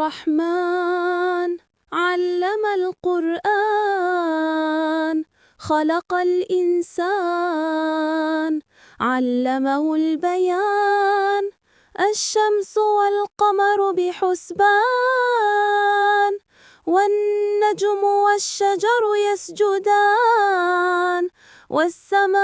الرحمن علم القرآن خلق الإنسان علمه البيان الشمس والقمر بحسبان والنجم والشجر يسجدان والسماء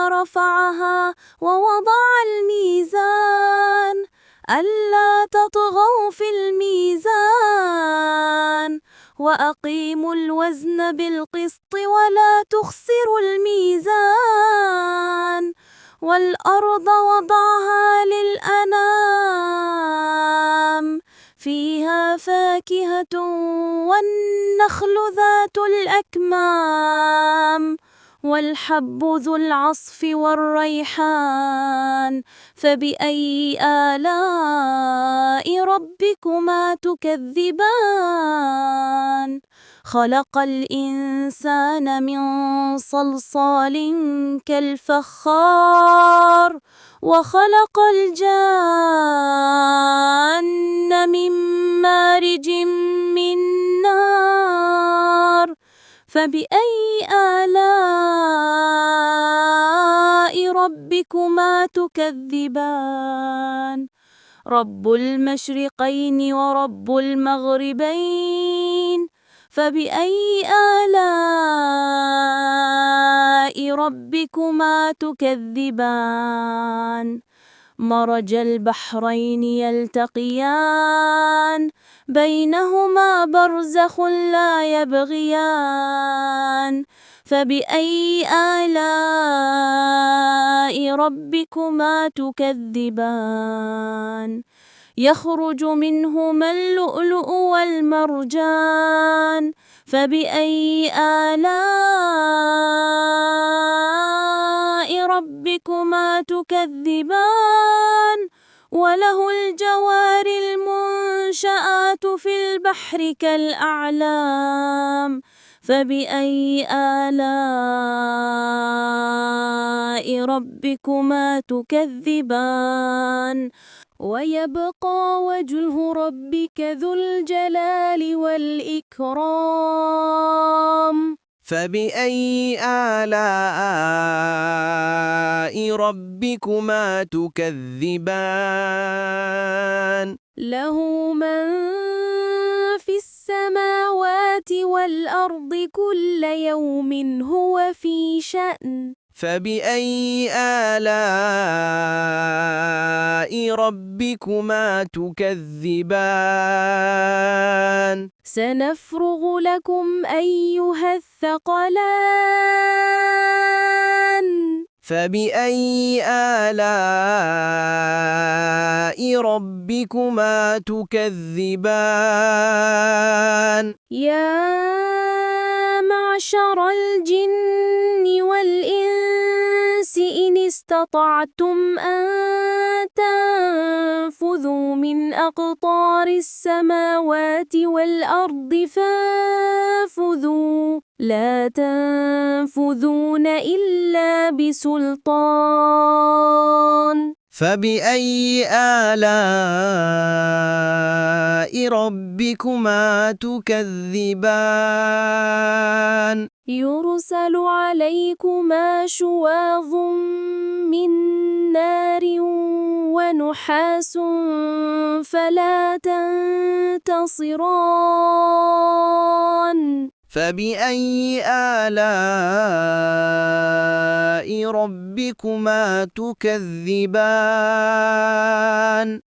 رفعها ووضع الميزان ألا تطغوا في الميزان وأقيموا الوزن بالقسط ولا تخسروا الميزان والأرض وضعها للأنام فيها فاكهة والنخل ذات الأكمام والحب ذو العصف والريحان فبأي آلاء ربكما تكذبان خلق الإنسان من صلصال كالفخار وخلق الجان من مارج من نار فبأي آلاء ربكما تكذبان رب المشرقين ورب المغربين فبأي آلاء ربكما تكذبان مرج البحرين يلتقيان بينهما برزخ لا يبغيان فبأي آلاء ربكما تكذبان يخرج منهما اللؤلؤ والمرجان فبأي آلاء ربكما تكذبان وله الجوار المنشآت في البحر كالأعلام فبأي آلاء ربكما تكذبان ويبقى وجه ربك ذو الجلال والإكرام فبأي آلاء ربكما تكذبان له من في السماوات والأرض كل يوم هو في شأن فبأي آلاء ربكما تكذبان سنفرغ لكم أيها الثقلان فبأي آلاء ربكما تكذبان يا معشر الجن والإنس إن استطعتم أن تنفذوا من أقطار السماوات والأرض فانفذوا لا تنفذون إلا بسلطان فبأي آلاء ربكما تكذبان يرسل عليكما شواظ من نار ونحاس فلا تنتصران فبأي آلاء ربكما تكذبان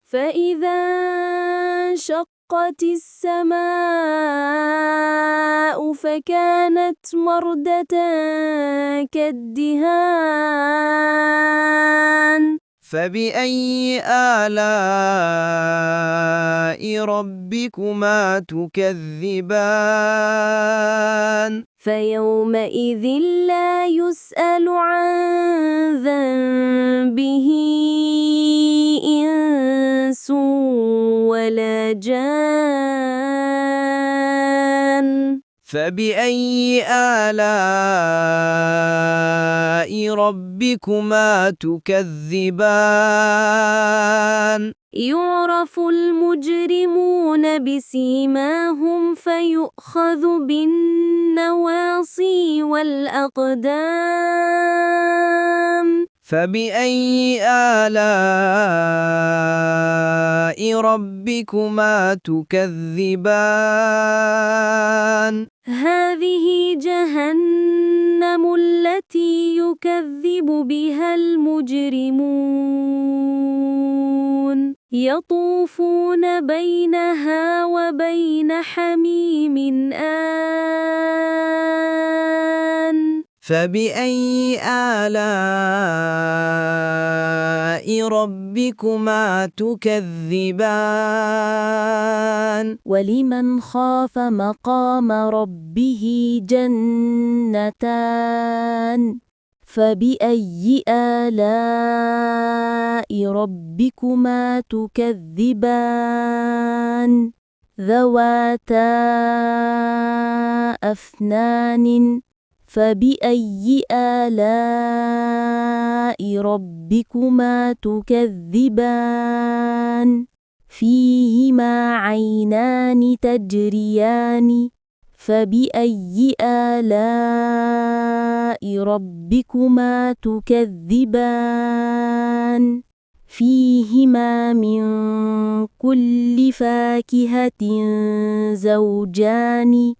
فإذا انشقت السماء فكانت وردة كالدهان فبأي آلاء ربكما تكذبان فيومئذ لا يسأل عن ذنبه إنس ولا جان فبأي آلاء ربكما تكذبان يعرف المجرمون بسيماهم فيؤخذ بالنواصي والأقدام فبأي آلاء ربكما تكذبان هذه جهنم التي يكذب بها المجرمون يطوفون بينها وبين حميم آن فبأي آلاء ربكما تكذبان ولمن خاف مقام ربه جنتان فبأي آلاء ربكما تكذبان ذواتا أفنان فبأي آلاء ربكما تكذبان فيهما عينان تجريان فبأي آلاء ربكما تكذبان فيهما من كل فاكهة زوجان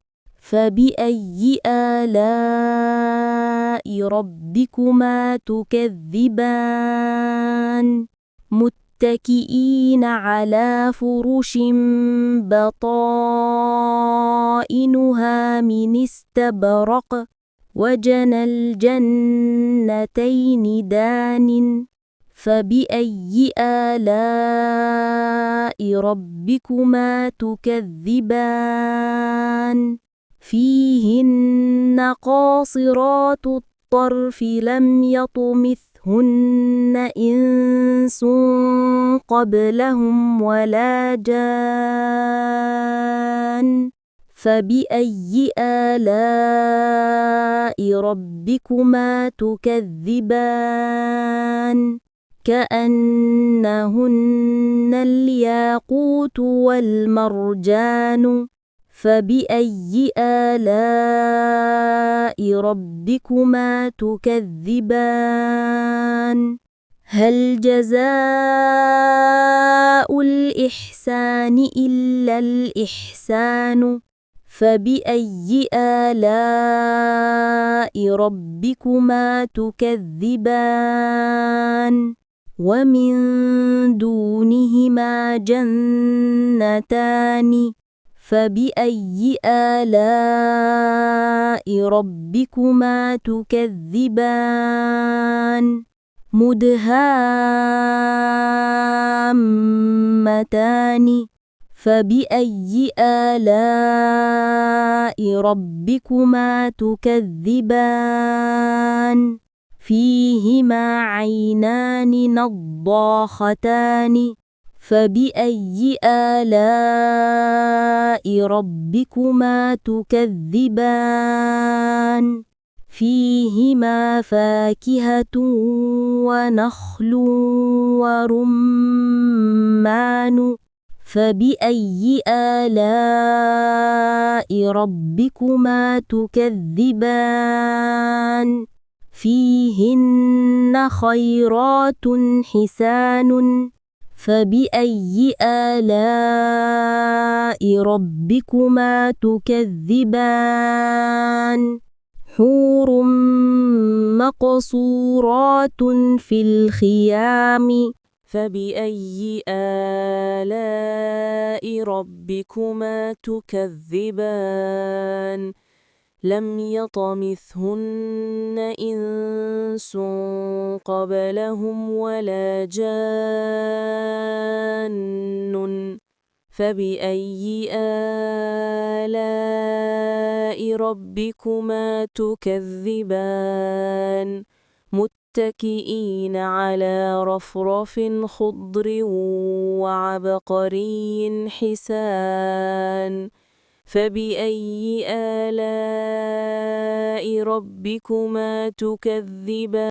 فبأي آلاء ربكما تكذبان متكئين على فرش بطائنها من استبرق وجنى الجنتين دان فبأي آلاء ربكما تكذبان فيهن قاصرات الطرف لم يطمثهن إنس قبلهم ولا جان فبأي آلاء ربكما تكذبان كأنهن الياقوت والمرجان فبأي آلاء ربكما تكذبان هل جزاء الإحسان إلا الإحسان فبأي آلاء ربكما تكذبان ومن دونهما جنتان فبأي آلاء ربكما تكذبان مدهامتان فبأي آلاء ربكما تكذبان فيهما عينان نضاختان فبأي آلاء ربكما تكذبان فيهما فاكهة ونخل ورمان فبأي آلاء ربكما تكذبان فيهن خيرات حسان فبأي آلاء ربكما تكذبان حور مقصورات في الخيام فبأي آلاء ربكما تكذبان لم يطمثهن إنس قبلهم ولا جان فبأي آلاء ربكما تكذبان متكئين على رفرف خضر وعبقري حسان فبأي آلاء ربكما تكذبان